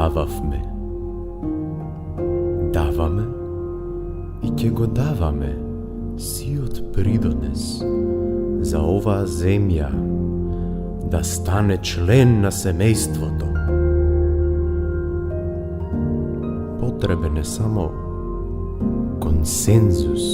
дававме. Даваме и ќе го даваме сиот придонес за оваа земја да стане член на семејството. Потребен е само консензус